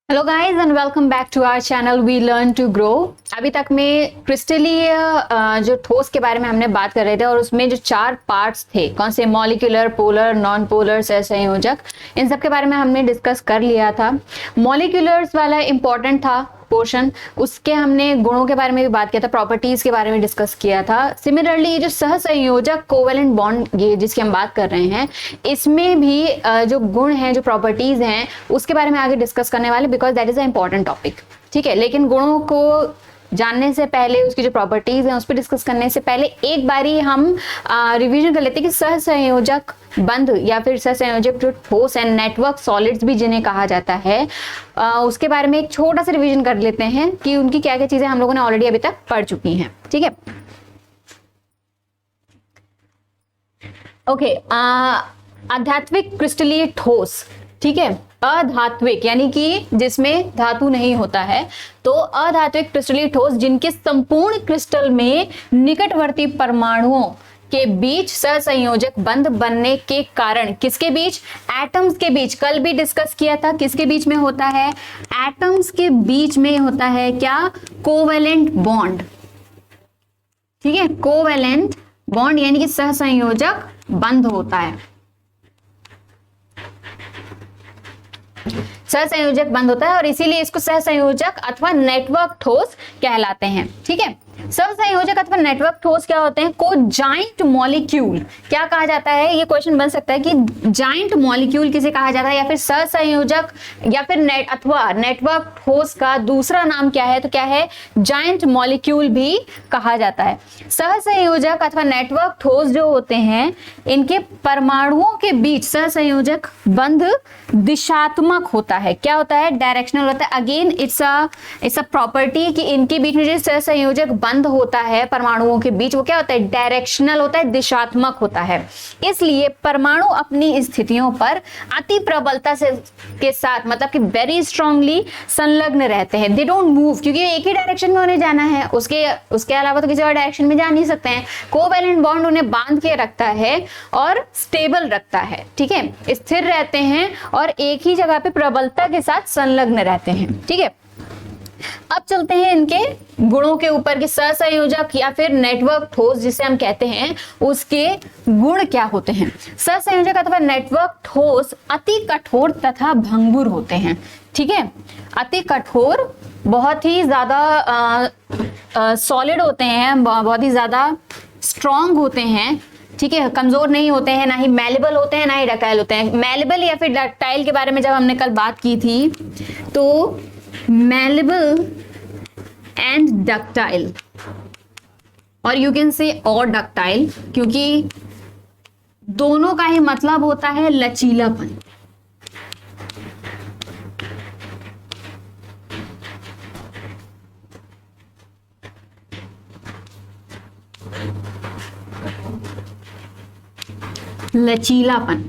Hello guys and welcome back to our channel we learn to grow. अभी तक में क्रिस्टलीय जो ठोस के बारे में हमने बात कर रहे थे और उसमें जो 4 पार्ट्स थे, कौन से, मॉलिक्यूलर, पोलर, नॉन पोलर, सहसंयोजक, इन सब के बारे में हमने डिस्कस कर लिया था। मॉलिक्यूलर्स वाला इंपॉर्टेंट था पोर्शन, उसके हमने गुणों के बारे में भी बात किया था, प्रॉपर्टीज के बारे में डिस्कस किया था। सिमिलरली ये जो सहसंयोजक कोवेलेंट बॉन्ड ये जिसकी हम बात कर रहे हैं, इसमें भी जो गुण हैं, जो प्रॉपर्टीज हैं, उसके बारे में आगे डिस्कस करने वाले, because that is a important topic. ठीक है, लेकिन गुणों को जानने से पहले, उसकी जो प्रॉपर्टीज हैं उस पर डिस्कस करने से पहले एक बारी हम रिवीजन कर लेते हैं कि सहसंयोजक बंध या फिर सहसंयोजक जो ठोस एंड नेटवर्क सॉलिड्स भी जिन्हें कहा जाता है, उसके बारे में एक छोटा सा रिवीजन कर लेते हैं कि उनकी क्या क्या चीजें हम लोगों ने ऑलरेडी अभी तक पढ़ चुकी हैं। ठीक है, ओके। आध्यात्मिक क्रिस्टलीय ठोस, ठीक है, अधात्विक यानी कि जिसमें धातु नहीं होता है, तो अधात्विक क्रिस्टलीय ठोस जिनके संपूर्ण क्रिस्टल में निकटवर्ती परमाणुओं के बीच सहसंयोजक बंध बनने के कारण, किसके बीच? एटम्स के बीच। कल भी डिस्कस किया था, किसके बीच में होता है? एटम्स के बीच में होता है क्या? Covalent bond. ठीक है, कोवेलेंट बॉन्ड यानी कि सहसंयोजक बंध होता है, सहसंयोजक बंध होता है, और इसीलिए इसको सहसंयोजक अथवा नेटवर्क ठोस कहलाते हैं। ठीक है, सहसंयोजक अथवा नेटवर्क ठोस क्या होते हैं? कोजाइंट मॉलिक्यूल। क्या कहा जाता है? ये क्वेश्चन बन सकता है कि जाइंट मॉलिक्यूल किसे कहा जाता है, या फिर सहसंयोजक या फिर अथवा नेटवर्क ठोस का दूसरा नाम क्या है? तो क्या है? जाइंट मॉलिक्यूल भी कहा जाता है। सहसंयोजक अथवा नेटवर्क ठोस जो होते हैं, इनके परमाणुओं के बीच सहसंयोजक बंध दिशात्मक होता है। क्या होता है? डायरेक्शनल होता है। अगेन इट्स अ प्रॉपर्टी कि इनके बीच में जो सहसंयोजक बंध होता है परमाणुओं के बीच, वो क्या होता है? डायरेक्शनल होता है, दिशात्मक होता है। इसलिए परमाणु अपनी स्थितियों पर अति प्रबलता से के साथ, मतलब कि वेरी स्ट्रांगली संलग्न रहते हैं। दे डोंट मूव, क्योंकि एक ही डायरेक्शन में उन्हें जाना है, उसके अलावा तो किसी और डायरेक्शन में जा नहीं सकते हैं। कोवेलेंट बॉन्ड उन्हें बांध के रखता है और स्टेबल रखता है। ठीक है, स्थिर रहते हैं और एक ही जगह पे प्रबलता के साथ संलग्न रहते हैं। ठीक है, अब चलते हैं इनके गुणों के ऊपर कि सहसंयोजक या फिर नेटवर्क ठोस जिसे हम कहते हैं, उसके गुण क्या होते हैं। सहसंयोजक अथवा नेटवर्क ठोस अति कठोर तथा भंगुर होते हैं। ठीक है, अति कठोर, बहुत ही ज्यादा सॉलिड होते हैं, बहुत ही ज्यादा स्ट्रॉन्ग होते हैं। ठीक है, कमजोर नहीं होते हैं, ना ही मैलेबल होते हैं, ना ही डक्टाइल होते हैं। मैलेबल या फिर डक्टाइल के बारे में जब हमने कल बात की थी, तो मैलेबल एंड डक्टाइल, और यू कैन से और डक्टाइल, क्योंकि दोनों का ही मतलब होता है लचीलापन। लचीलापन,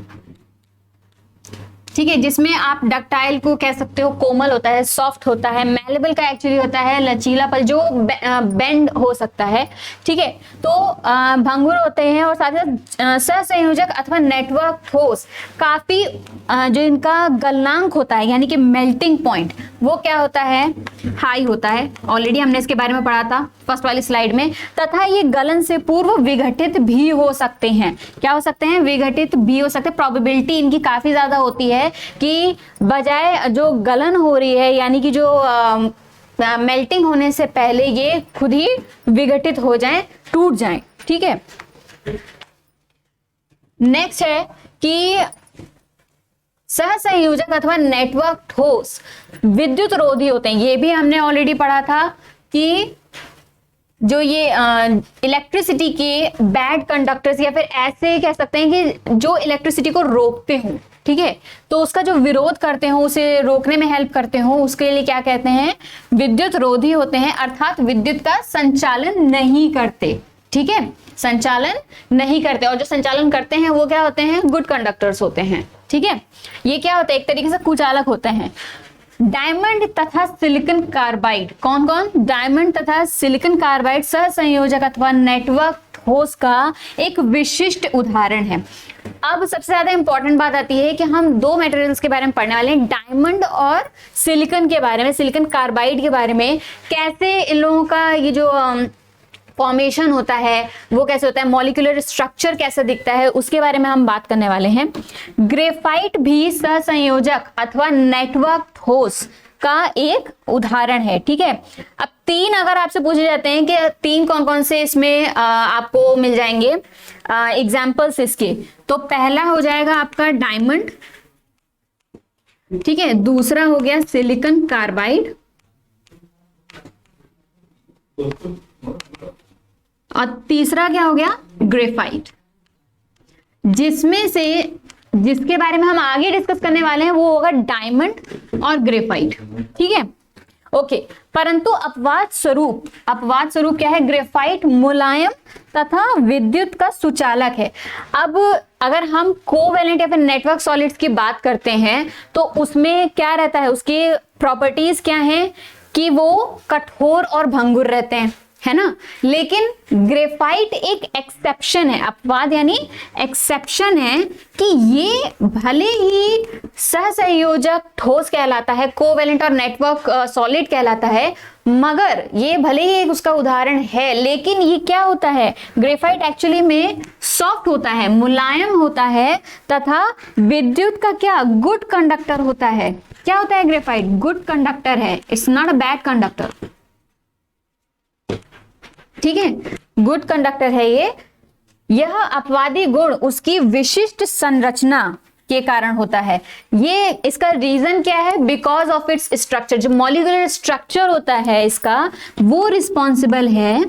ठीक है, जिसमें आप डक्टाइल को कह सकते हो कोमल होता है, सॉफ्ट होता है। मैलेबल का एक्चुअली होता है लचीलापन, जो बेंड हो सकता है। ठीक है, तो भंगुर होते हैं। और साथ ही सहसंयोजक अथवा नेटवर्क ठोस काफी जो इनका गलनांक होता है, यानी कि मेल्टिंग पॉइंट, वो क्या होता है? हाई होता है। ऑलरेडी हमने इसके बारे में पढ़ा था फर्स्ट वाली स्लाइड में। तथा ये गलन से पूर्व विघटित भी हो सकते हैं। क्या हो सकते हैं? विघटित भी हो सकते हैं। प्रोबेबिलिटी इनकी काफी ज्यादा होती है कि बजाय जो गलन हो रही है, यानी कि जो मेल्टिंग होने से पहले ये खुद ही विघटित हो जाएं, टूट जाएं। ठीक है, नेक्स्ट है कि सहसंयोजक अथवा नेटवर्क ठोस विद्युत रोधी होते हैं। ये भी हमने ऑलरेडी पढ़ा था कि जो ये इलेक्ट्रिसिटी के बैड कंडक्टर्स, या फिर ऐसे कह सकते हैं कि जो इलेक्ट्रिसिटी को रोकते हो, ठीक है, तो उसका जो विरोध करते हो, उसे रोकने में हेल्प करते हो, उसके लिए क्या कहते हैं? विद्युत रोधी होते हैं, अर्थात विद्युत का संचालन नहीं करते। ठीक है, संचालन नहीं करते, और जो संचालन करते हैं वो क्या होते हैं? गुड कंडक्टर्स होते हैं। ठीक है, ये क्या होता है? एक तरीके से कुचालक होते हैं। डायमंड तथा सिलिकॉन कार्बाइड, कौन कौन? डायमंड तथा सिलिकॉन कार्बाइड सहसंयोजक अथवा नेटवर्क ठोस का एक विशिष्ट उदाहरण है। अब सबसे ज्यादा इंपॉर्टेंट बात आती है कि हम दो मटेरियल्स के बारे में पढ़ने वाले हैं, डायमंड और सिलिकॉन के बारे में, सिलिकॉन कार्बाइड के बारे में, कैसे इन लोगों का ये जो फॉर्मेशन होता है वो कैसे होता है, मॉलिक्यूलर स्ट्रक्चर कैसा दिखता है, उसके बारे में हम बात करने वाले हैं। ग्रेफाइट भी सहसंयोजक अथवा नेटवर्क ठोस का एक उदाहरण है। ठीक है, अब तीन अगर आपसे पूछे जाते हैं कि तीन कौन कौन से इसमें आपको मिल जाएंगे एग्जाम्पल्स इसके, तो पहला हो जाएगा आपका डायमंड, ठीक है, दूसरा हो गया सिलिकॉन कार्बाइड और तीसरा क्या हो गया, ग्रेफाइट। जिसमें से जिसके बारे में हम आगे डिस्कस करने वाले हैं वो होगा डायमंड और ग्रेफाइट। ठीक है, ओके। परंतु अपवाद स्वरूप क्या है, ग्रेफाइट मुलायम तथा विद्युत का सुचालक है। अब अगर हम कोवैलेंट या फिर नेटवर्क सॉलिड्स की बात करते हैं तो उसमें क्या रहता है, उसके प्रॉपर्टीज क्या हैं कि वो कठोर और भंगुर रहते हैं, है ना। लेकिन ग्रेफाइट एक एक्सेप्शन है, अपवाद यानी एक्सेप्शन है कि ये भले ही सहसंयोजक ठोस कहलाता है, कोवैलेंट और नेटवर्क सॉलिड कहलाता है, मगर ये भले ही उसका उदाहरण है, लेकिन ये क्या होता है, ग्रेफाइट एक्चुअली में सॉफ्ट होता है, मुलायम होता है तथा विद्युत का क्या, गुड कंडक्टर होता है। क्या होता है ग्रेफाइट, गुड कंडक्टर है, it's not a bad conductor. ठीक है, गुड कंडक्टर है ये। यह अपवादी गुण उसकी विशिष्ट संरचना के कारण होता है। ये इसका रीजन क्या है, बिकॉज ऑफ इट्स स्ट्रक्चर, जो मॉलिक्यूलर स्ट्रक्चर होता है इसका वो रिस्पॉन्सिबल है,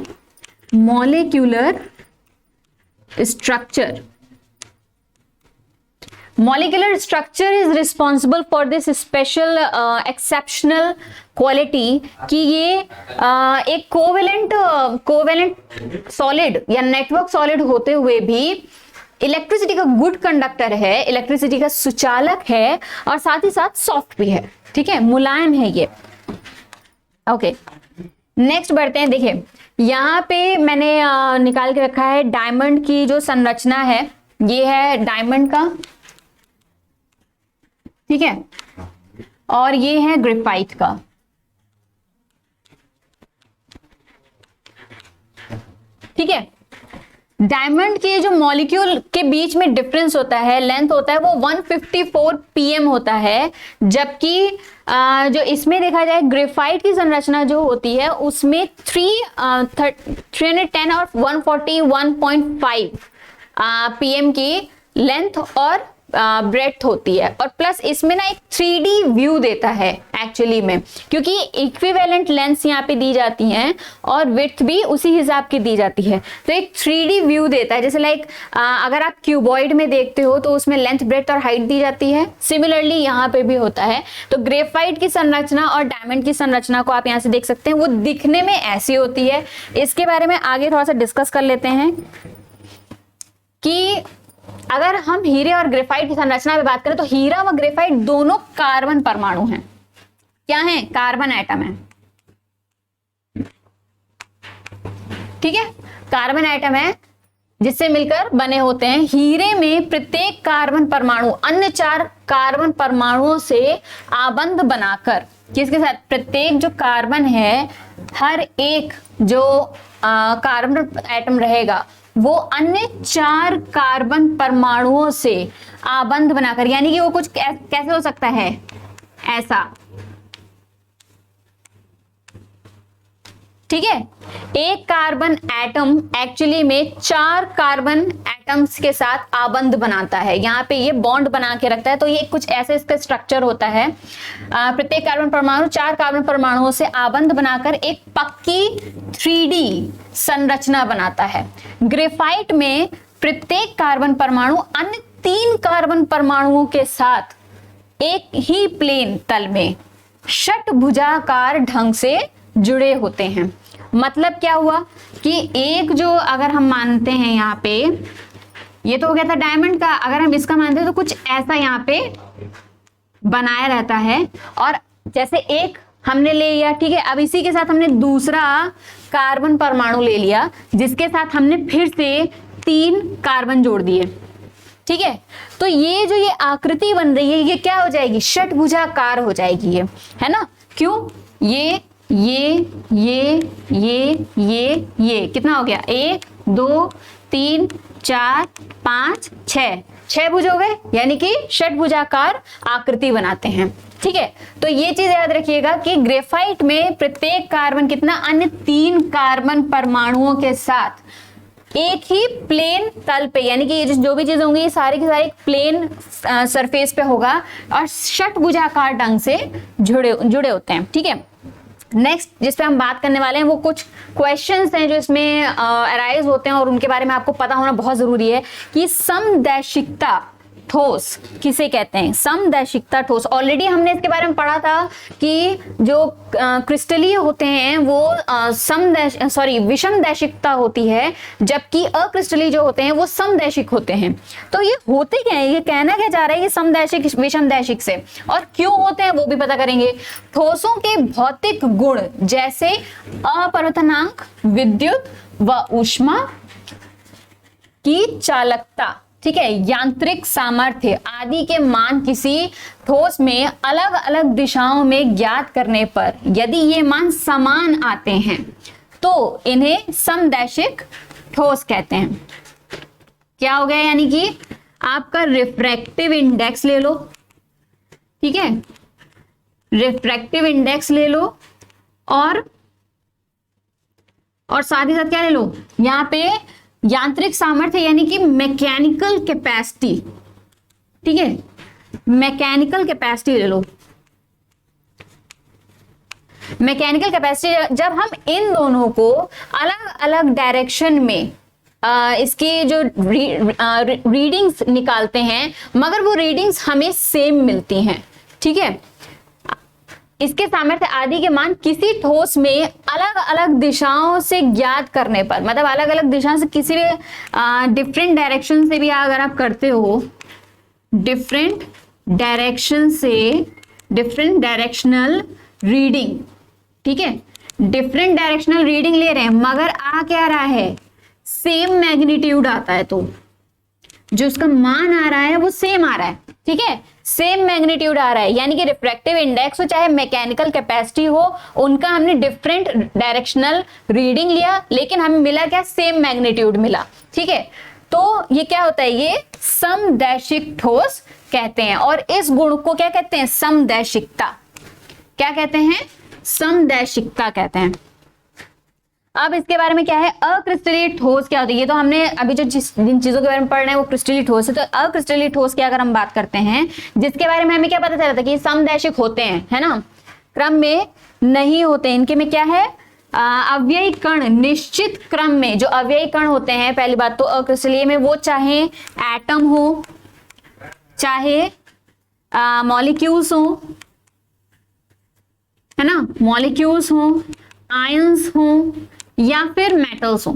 molecular structure, molecular structure is responsible for this special exceptional quality कि ये एक कोवेलेंट सॉलिड या नेटवर्क सॉलिड होते हुए भी इलेक्ट्रिसिटी का गुड कंडक्टर है, इलेक्ट्रिसिटी का सुचालक है और साथ ही साथ सॉफ्ट भी है। ठीक है, मुलायम है ये। ओके, नेक्स्ट बढ़ते हैं। देखिए यहाँ पे मैंने निकाल के रखा है डायमंड की जो संरचना है, ये है डायमंड का, ठीक है, और ये है ग्रेफाइट का। ठीक है, डायमंड के जो मॉलिक्यूल के बीच में डिफरेंस होता है, लेंथ होता है वो 154 pm होता है, जबकि जो इसमें देखा जाए ग्रेफाइट की संरचना जो होती है उसमें 310 और 141.5 pm की लेंथ और ब्रेड्थ होती है। और प्लस इसमें ना एक 3D व्यू देता है एक्चुअली में, क्योंकि इक्विवेलेंट लेंथ्स यहाँ पे दी जाती हैं और विड्थ भी उसी हिसाब की दी जाती है, तो एक 3D व्यू देता है। जैसे लाइक अगर आप क्यूबॉइड में देखते हो तो उसमें लेंथ, ब्रेड्थ और हाइट दी जाती है, सिमिलरली यहाँ पे भी होता है। तो ग्रेफाइट की संरचना और डायमंड की संरचना को आप यहाँ से देख सकते हैं, वो दिखने में ऐसी होती है। इसके बारे में आगे थोड़ा सा डिस्कस कर लेते हैं कि अगर हम हीरे और ग्रेफाइट की संरचना में बात करें तो हीरा व ग्रेफाइट दोनों कार्बन परमाणु हैं। क्या है, कार्बन एटम है। ठीक है, कार्बन एटम है जिससे मिलकर बने होते हैं। हीरे में प्रत्येक कार्बन परमाणु अन्य 4 कार्बन परमाणुओं से आबंध बनाकर, किसके साथ, प्रत्येक जो कार्बन है, हर एक जो कार्बन एटम रहेगा वो अन्य 4 कार्बन परमाणुओं से आबंध बनाकर, यानी कि वो कुछ कैसे हो सकता है, ऐसा। ठीक है, एक कार्बन एटम एक्चुअली में 4 कार्बन एटम्स के साथ आबंध बनाता है, यहाँ पे ये बॉन्ड बना के रखता है। तो ये कुछ ऐसे इसका स्ट्रक्चर होता है। प्रत्येक कार्बन परमाणु 4 कार्बन परमाणुओं से आबंध बनाकर एक पक्की 3D संरचना बनाता है। ग्रेफाइट में प्रत्येक कार्बन परमाणु अन्य 3 कार्बन परमाणुओं के साथ एक ही प्लेन तल में षटभुजाकार ढंग से जुड़े होते हैं। मतलब क्या हुआ कि एक जो अगर हम मानते हैं यहाँ पे, ये तो हो गया था डायमंड का, अगर हम इसका मानते हैं तो कुछ ऐसा यहाँ पे बनाया रहता है। और जैसे एक हमने ले लिया, ठीक है, अब इसी के साथ हमने दूसरा कार्बन परमाणु ले लिया जिसके साथ हमने फिर से 3 कार्बन जोड़ दिए। ठीक है। तो ये जो ये आकृति बन रही है ये क्या हो जाएगी, षटभुजाकार हो जाएगी ये, है ना। क्यों, ये ये कितना हो गया, 1 2 3 4 5 6 भुज हो गए, यानी कि षटभुजाकार आकृति बनाते हैं। ठीक है, तो ये चीज याद रखिएगा कि ग्रेफाइट में प्रत्येक कार्बन कितना, अन्य 3 कार्बन परमाणुओं के साथ एक ही प्लेन तल पे, यानी कि ये जो भी चीज होंगी ये सारी की सारी प्लेन सरफेस पे होगा और षटभुजाकार ढंग से जुड़े होते हैं। ठीक है, नेक्स्ट जिस पे हम बात करने वाले हैं वो कुछ क्वेश्चंस हैं जो इसमें अराइज होते हैं और उनके बारे में आपको पता होना बहुत जरूरी है कि समदैशिकता ठोस किसे कहते हैं। समदैशिकता ठोस, ऑलरेडी हमने इसके बारे में पढ़ा था कि जो क्रिस्टलीय होते हैं वो विषमदैशिकता होती है, जबकि अक्रिस्टलीय जो होते हैं वो समदैशिक होते हैं। तो ये होते क्या है, ये कहना क्या चाह रहा है कि समदैशिक विषमदैशिक से, और क्यों होते हैं वो भी पता करेंगे। ठोसों के भौतिक गुण जैसे अपवर्तनांक, विद्युत व ऊष्मा की चालकता, ठीक है, यांत्रिक सामर्थ्य आदि के मान किसी ठोस में अलग अलग दिशाओं में ज्ञात करने पर यदि ये मान समान आते हैं तो इन्हें समदैशिक ठोस कहते हैं। क्या हो गया, यानी कि आपका रिफ्रैक्टिव इंडेक्स ले लो, ठीक है, रिफ्रैक्टिव इंडेक्स ले लो और साथ ही साथ क्या ले लो, यहां पे यांत्रिक सामर्थ्य यानी कि मैकेनिकल कैपेसिटी, ठीक है, मैकेनिकल कैपेसिटी ले लो। मैकेनिकल कैपेसिटी, जब हम इन दोनों को अलग अलग डायरेक्शन में इसकी जो रीडिंग्स निकालते हैं, मगर वो रीडिंग्स हमें सेम मिलती हैं, ठीक है, इसके सामर्थ्य आदि के मान किसी ठोस में अलग अलग दिशाओं से ज्ञात करने पर, मतलब अलग अलग दिशा से किसी भी डिफरेंट डायरेक्शन से भी अगर आप करते हो, डिफरेंट डायरेक्शन से, डिफरेंट डायरेक्शनल रीडिंग, ठीक है, डिफरेंट डायरेक्शनल रीडिंग ले रहे हैं मगर आ क्या रहा है, सेम मैग्नीट्यूड आता है, तो जो उसका मान आ रहा है वो सेम आ रहा है, ठीक है, सेम मैग्नीट्यूड आ रहा है, यानी कि रिफ्रैक्टिव इंडेक्स हो चाहे मैकेनिकल कैपेसिटी हो, उनका हमने डिफरेंट डायरेक्शनल रीडिंग लिया लेकिन हमें मिला क्या, सेम मैग्नीट्यूड मिला। ठीक है, तो ये क्या होता है, ये समदैशिक ठोस कहते हैं और इस गुण को क्या कहते हैं, समदैशिकता। क्या कहते हैं, समदैशिकता कहते हैं। अब इसके बारे में क्या है, अक्रिस्टलीय ठोस क्या होती है, ये तो हमने अभी जो जिन चीजों के बारे में पढ़ रहे हैं वो क्रिस्टलीय ठोस है। तो अक्रिस्टलीय ठोस की अगर हम बात करते हैं, जिसके बारे में हमें क्या पता चला था कि समदैशिक होते हैं, है ना, क्रम में नहीं होते, इनके में क्या है, अव्ययी कण निश्चित क्रम में, जो अव्ययी कण होते हैं, पहली बात तो अक्रिस्टलीय में वो चाहे एटम हो, चाहे मॉलिक्यूल्स हो, है ना, मॉलिक्यूल्स हो, आयंस हो या फिर मेटल्स हो,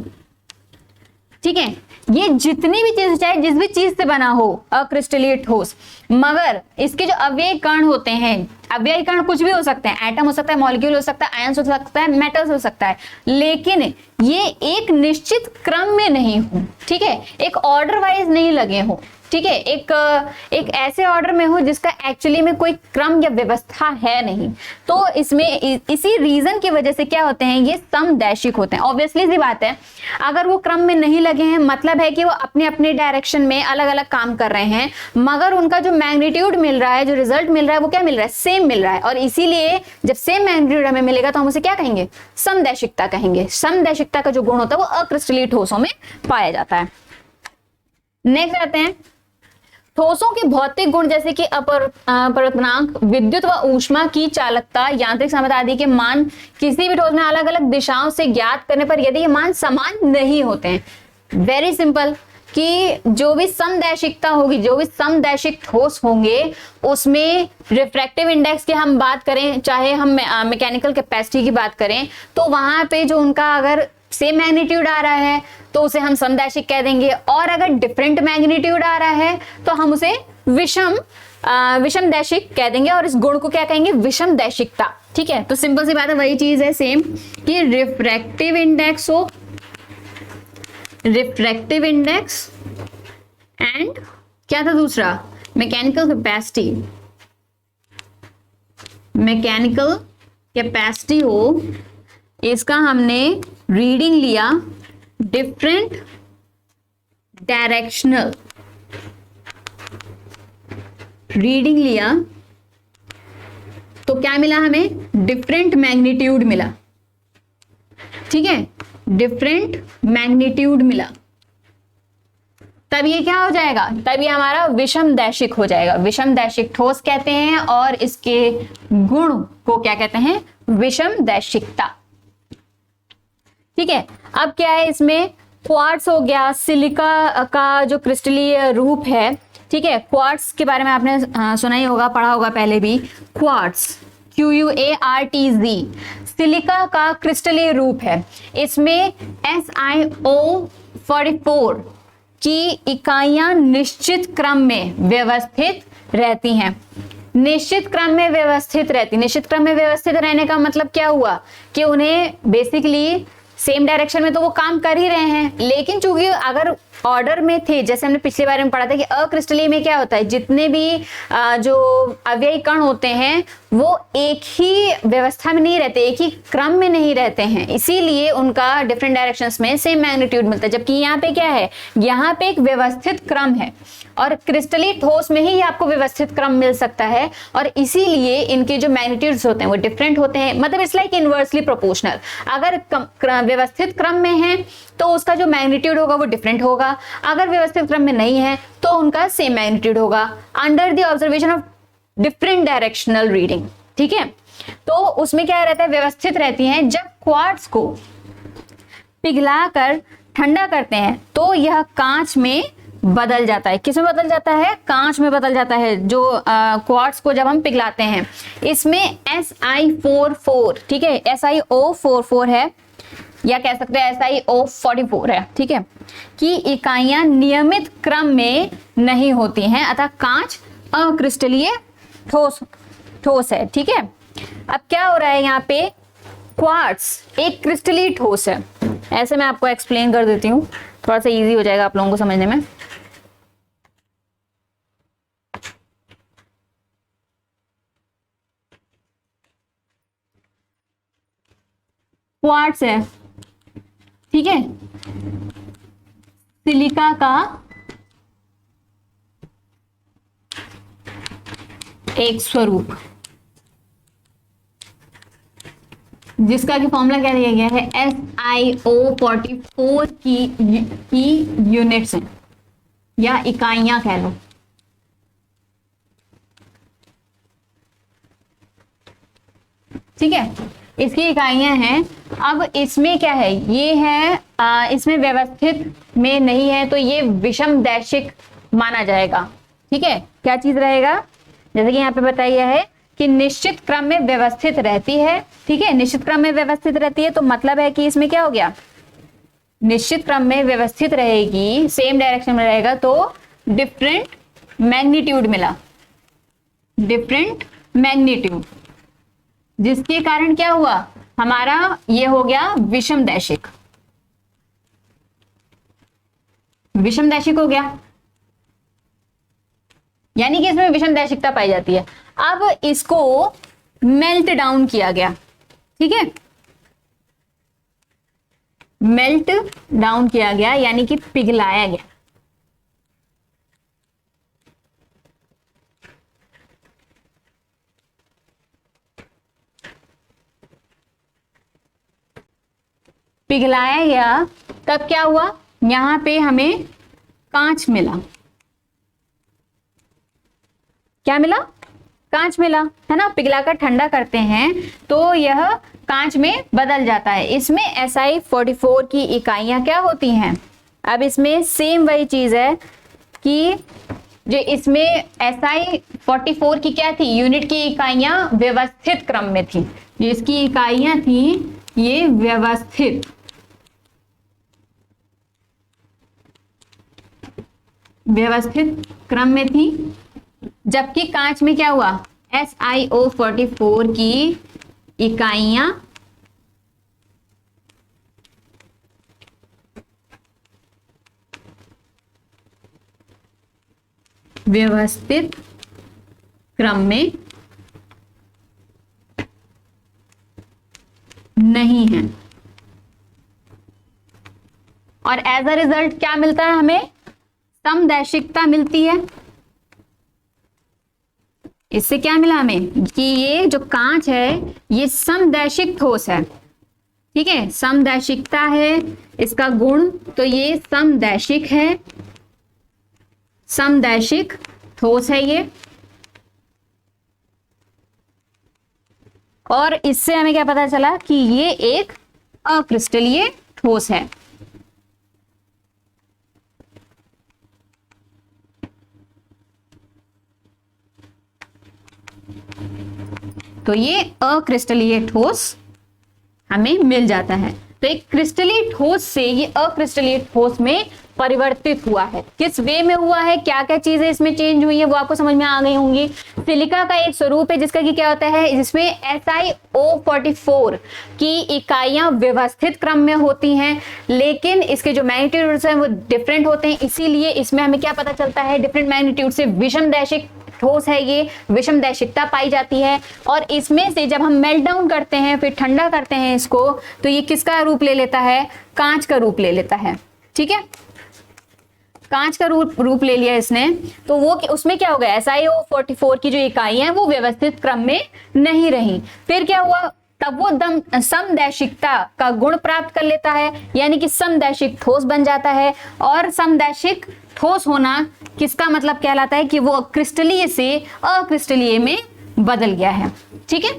ठीक है, ये जितनी भी चीज चाहे जिस भी चीज से बना हो अक्रिस्टलीय ठोस, मगर इसके जो अव्ययी कण होते हैं, अव्ययी कण कुछ भी हो सकते हैं, एटम हो सकता है, मॉलिक्यूल हो सकता है, आयंस हो सकता है, मेटल्स हो सकता है, लेकिन ये एक निश्चित क्रम में नहीं हो, ठीक है, एक ऑर्डर वाइज नहीं लगे हो, ठीक है, एक ऐसे ऑर्डर में हो जिसका एक्चुअली में कोई क्रम या व्यवस्था है नहीं। तो इसमें इसी रीजन की वजह से क्या होते हैं, ये समदैशिक होते हैं। ऑब्वियसली सी बात है, अगर वो क्रम में नहीं लगे हैं मतलब है कि वो अपने अपने डायरेक्शन में अलग अलग काम कर रहे हैं, मगर उनका जो मैग्नीट्यूड मिल रहा है, जो रिजल्ट मिल रहा है, वो क्या मिल रहा है, सेम मिल रहा है। और इसीलिए जब सेम मैग्नीट्यूड हमें मिलेगा तो हम उसे क्या कहेंगे, समदैशिकता कहेंगे। समदैशिकता का जो गुण होता है वो अक्रिस्टलीय ठोसों में पाया जाता है। नेक्स्ट आते हैं, ठोसों के भौतिक गुण जैसे कि अपवर्तनांक, विद्युत व ऊष्मा की चालकता, यांत्रिक सामर्थ्य आदि के मान किसी भी ठोस में अलग अलग दिशाओं से ज्ञात करने पर यदि ये मान समान नहीं होते हैं, वेरी सिंपल, कि जो भी समदैशिकता होगी, जो भी समदैशिक ठोस होंगे, उसमें रिफ्रैक्टिव इंडेक्स की हम बात करें, चाहे हम मैकेनिकल कैपेसिटी की बात करें, तो वहां पे जो उनका अगर सेम मैग्नीट्यूड आ रहा है तो उसे हम समदैशिक कह देंगे, और अगर डिफरेंट मैग्नीट्यूड आ रहा है तो हम उसे विषमदैशिक कह देंगे, और इस गुण को क्या कहेंगे, विषमदैशिकता। ठीक है, तो सिंपल सी बात है, वही चीज है सेम कि रिफ्रैक्टिव इंडेक्स हो, रिफ्रैक्टिव इंडेक्स एंड क्या था दूसरा? Mechanical capacity. मैकेनिकल कैपेसिटी हो, इसका हमने रीडिंग लिया डिफरेंट डायरेक्शनल, रीडिंग लिया तो क्या मिला हमें? डिफरेंट मैग्नीट्यूड मिला। ठीक है, डिफरेंट मैग्नीट्यूड मिला, तब ये क्या हो जाएगा? तब ये हमारा विषम दैशिक हो जाएगा। विषम दैशिक ठोस कहते हैं और इसके गुण को क्या कहते हैं? विषम दैशिकता। ठीक है, अब क्या है इसमें? क्वार्ट्स हो गया, सिलिका का जो क्रिस्टलीय रूप है। ठीक है, क्वार्ट्स के बारे में आपने सुना ही होगा, पढ़ा होगा पहले भी। क्वार्ट्स, QUARTZ, सिलिका का क्रिस्टलीय रूप है। इसमें SiO44 की इकाइयां निश्चित क्रम में व्यवस्थित रहती हैं। निश्चित क्रम में व्यवस्थित रहती, निश्चित क्रम में व्यवस्थित रहने का मतलब क्या हुआ? कि उन्हें बेसिकली सेम डायरेक्शन में तो वो काम कर ही रहे हैं, लेकिन चूंकि अगर ऑर्डर में थे, जैसे हमने पिछले बारे में पढ़ा था कि अक्रिस्टलीय में क्या होता है, जितने भी जो अव्ययी कण होते हैं वो एक ही व्यवस्था में नहीं रहते, एक ही क्रम में नहीं रहते हैं, इसीलिए उनका डिफरेंट डायरेक्शंस में सेम मैग्नीट्यूड मिलता है। जबकि यहाँ पे क्या है? यहाँ पे एक व्यवस्थित क्रम है और क्रिस्टलीय ठोस में ही आपको व्यवस्थित क्रम मिल सकता है, और इसीलिए इनके जो मैग्नीट्यूड्स होते हैं वो डिफरेंट होते हैं। मतलब इट्स लाइक इनवर्सली प्रोपोर्शनल। अगर व्यवस्थित क्रम में है तो उसका जो मैग्नीट्यूड होगा वो डिफरेंट होगा, अगर व्यवस्थित क्रम में नहीं है तो उनका सेम मैग्नीट्यूड होगा, under the observation of different directional reading. ठीक है, तो उसमें क्या रहता है? व्यवस्थित रहती हैं। जब क्वार्ट्ज को पिघलाकर ठंडा करते हैं तो यह कांच में बदल जाता है। किस में बदल जाता है? कांच में बदल जाता है। जो क्वार्ट्ज को जब हम पिघलाते हैं, इसमें Si44, ठीक है, SiO44 है, या कह सकते हैं SiO44 है, ठीक है, कि इकाइयां नियमित क्रम में नहीं होती हैं, अतः कांच अक्रिस्टलीय ठोस है। ठीक है, अब क्या हो रहा है यहाँ पे? क्वार्ट्ज एक क्रिस्टलीय ठोस है। ऐसे मैं आपको एक्सप्लेन कर देती हूँ, थोड़ा सा इजी हो जाएगा आप लोगों को समझने में। क्वार्ट्ज है, ठीक है, सिलिका का एक स्वरूप, जिसका कि फॉर्मूला क्या दिया गया है? SiO44 की यूनिट्स हैं या इकाइयां कह लो। ठीक है, इसकी इकाइयां हैं। अब इसमें क्या है? ये है इसमें व्यवस्थित में नहीं है तो ये विषम दैशिक माना जाएगा। ठीक है, क्या चीज रहेगा? जैसे कि यहाँ पे बताया है कि निश्चित क्रम में व्यवस्थित रहती है। ठीक है, निश्चित क्रम में व्यवस्थित रहती है तो मतलब है कि इसमें क्या हो गया? निश्चित क्रम में व्यवस्थित रहेगी, सेम डायरेक्शन में रहेगा तो डिफरेंट मैग्नीट्यूड मिला, डिफरेंट मैग्नीट्यूड, जिसके कारण क्या हुआ? हमारा ये हो गया विषम दैशिक, विषम दैशिक हो गया, यानी कि इसमें विषम दैशिकता पाई जाती है। अब इसको मेल्ट डाउन किया गया। ठीक है, मेल्ट डाउन किया गया यानी कि पिघलाया गया। पिघलाया गया तब क्या हुआ? यहां पे हमें कांच मिला। क्या मिला? कांच मिला, है ना। पिघलाकर ठंडा करते हैं तो यह कांच में बदल जाता है। इसमें Si44 की इकाइयां क्या होती हैं? अब इसमें सेम वही चीज है कि जो इसमें Si44 की क्या थी? यूनिट की इकाइयां व्यवस्थित क्रम में थी। जिसकी इकाइयां थी ये व्यवस्थित, व्यवस्थित क्रम में थी, जबकि कांच में क्या हुआ? SiO44 की इकाइयां व्यवस्थित क्रम में नहीं है। और एज अ रिजल्ट क्या मिलता है हमें? समदैशिकता मिलती है। इससे क्या मिला हमें कि ये जो कांच है ये समदैशिक ठोस है। ठीक है, समदैशिकता है इसका गुण, तो ये समदैशिक है, समदैशिक ठोस है ये। और इससे हमें क्या पता चला कि ये एक अक्रिस्टलीय ठोस है। तो ये अक्रिस्टलीय ठोस हमें मिल जाता है। तो एक क्रिस्टलीय ठोस से ये अक्रिस्टलीय ठोस में परिवर्तित हुआ है। किस वे में हुआ है, क्या क्या चीजें इसमें चेंज हुई है, वो आपको समझ में आ गई होंगी। सिलिका का एक स्वरूप है जिसका कि क्या होता है, जिसमें SiO44 की इकाइयां व्यवस्थित क्रम में होती हैं, लेकिन इसके जो मैग्नीट्यूड्स हैं वो डिफरेंट होते हैं। इसीलिए इसमें हमें क्या पता चलता है, डिफरेंट मैग्नीट्यूड से विषमदैशिक ठोस है, ये विषमदैशिकता पाई जाती है। और इसमें से जब हम मेल्ट डाउन करते हैं, फिर ठंडा करते हैं इसको, तो ये किसका रूप ले लेता है? कांच का रूप ले लेता है। ठीक है, कांच का रूप ले लिया इसने, तो वो उसमें क्या हो गया, SiO44 की जो इकाइयां हैं वो व्यवस्थित क्रम में नहीं रही। फिर क्या हुआ, तब वो समदैशिकता का गुण प्राप्त कर लेता है, यानी कि समदैशिक ठोस बन जाता है। और समदैशिक ठोस होना किसका मतलब कहलाता है कि वो क्रिस्टलीय से अक्रिस्टलीय में बदल गया है। ठीक है,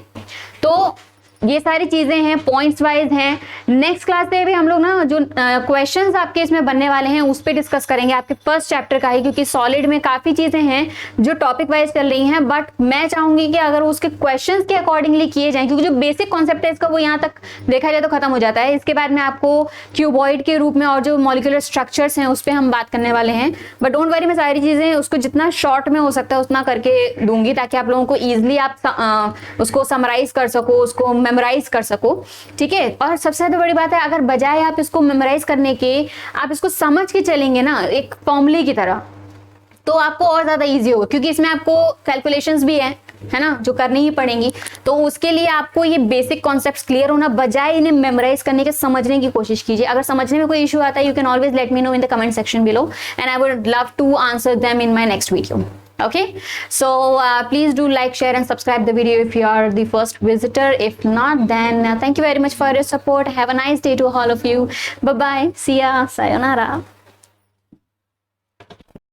तो ये सारी चीजें हैं, पॉइंट्स वाइज हैं। नेक्स्ट क्लास में भी हम लोग ना जो क्वेश्चंस आपके इसमें बनने वाले हैं उस पे डिस्कस करेंगे, आपके फर्स्ट चैप्टर का ही, क्योंकि सॉलिड में काफी चीजें हैं जो टॉपिक वाइज चल रही हैं। बट मैं चाहूंगी कि अगर उसके क्वेश्चंस के अकॉर्डिंगली किए जाएं, क्योंकि जो बेसिक कॉन्सेप्ट है इसका वो यहाँ तक देखा जाए तो खत्म हो जाता है। इसके बाद में आपको क्यूबॉइड के रूप में और जो मॉलिक्यूलर स्ट्रक्चर्स हैं उस पर हम बात करने वाले हैं। बट डोंट वरी, मैं सारी चीजें उसको जितना शॉर्ट में हो सकता है उतना करके दूंगी, ताकि आप लोगों को ईजिली आप उसको समराइज कर सको, उसको मेमोराइज कर सको। ठीक है, और सबसे ज्यादा बड़ी बात है, अगर बजाय आप इसको मेमोराइज करने के आप इसको समझ के चलेंगे ना एक फॉर्मूले की तरह, तो आपको और ज्यादा इजी होगा, क्योंकि इसमें आपको कैलकुलेशंस भी है ना, जो करनी ही पड़ेंगी। तो उसके लिए आपको ये बेसिक कॉन्सेप्ट्स क्लियर होना, बजाय इन्हें मेमोराइज करने के समझने की कोशिश कीजिए। अगर समझने में कोई इशू आता है, you can always let me know in the comment section below and I would love to answer them in my next video. Okay, so please do like, share and subscribe the video if you are the first visitor. If not, then thank you very much for your support. Have a nice day to all of you. Bye bye, see ya, sayonara.